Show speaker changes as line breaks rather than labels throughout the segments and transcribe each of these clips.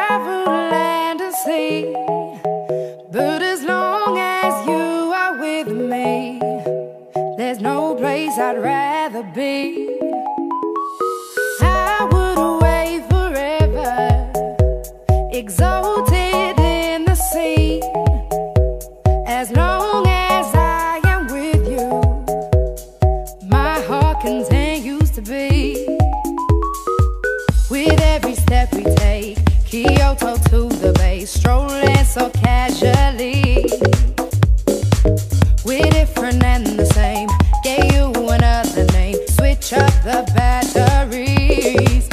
travel land and sea, but as long as you are with me, there's no place I'd rather be. I would away forever, exalted in the sea, as long as I am with you, my heart continues to beat. With every step we take, Kyoto to the bay, strolling so casually. We're different and the same, gave you another name, switch up the batteries.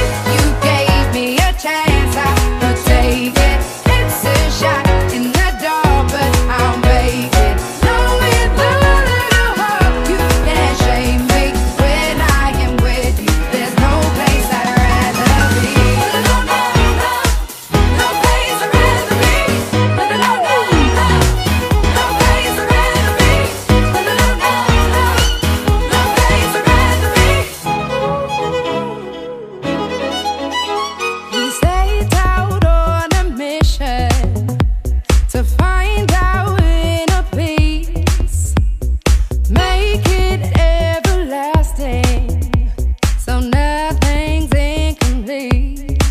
If you gave me a chance, I would take it. It's a shot in the dark, but I'll make it. Knowing the little hope you can't shame me. When I am with you, there's no place I'd rather be. No, no, no, no place I'd rather be. No, no, no, no, no place I'd rather be. No, no, no, no, no place I'd rather be. We set out on a mission to find our inner peace, make it everlasting, so nothing's incomplete.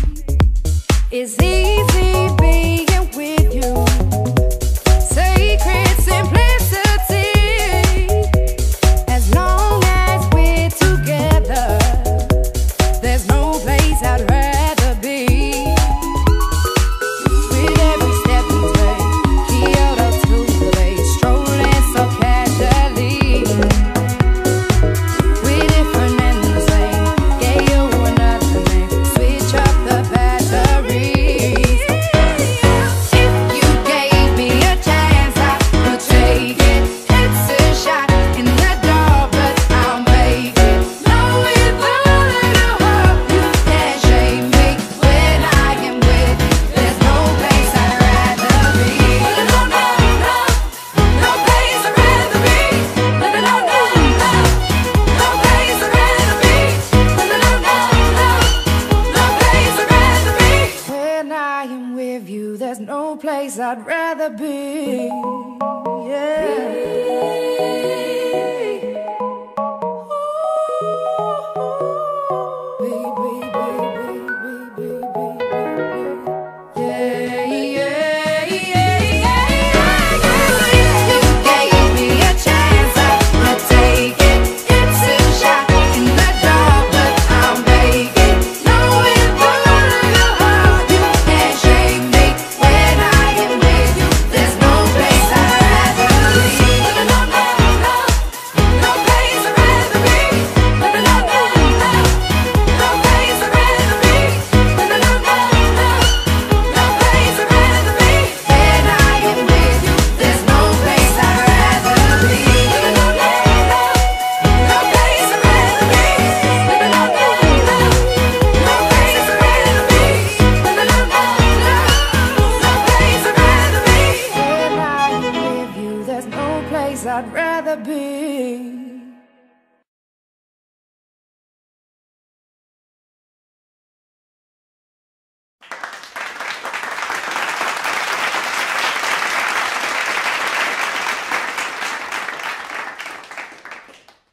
It's easy being with you, sacred simplicity. As long as we're together, there's no place I'd rather be. With every step we take, Kyoto to the bay, strolling so casually. We're different and the same, gave you another name, switch up the batteries. If you gave me a chance, I would take it. It's a shot in the dark, but I'll make it. Knowing the little hope you can't shame me. When I am with you, there's no place I'd rather be. No, no, no, no place I'd rather be. No, no, no, no, no place I'd rather be. No, no, no, no, no place I'd rather be. When I am with you, there's no place I'd rather be. I'd rather be.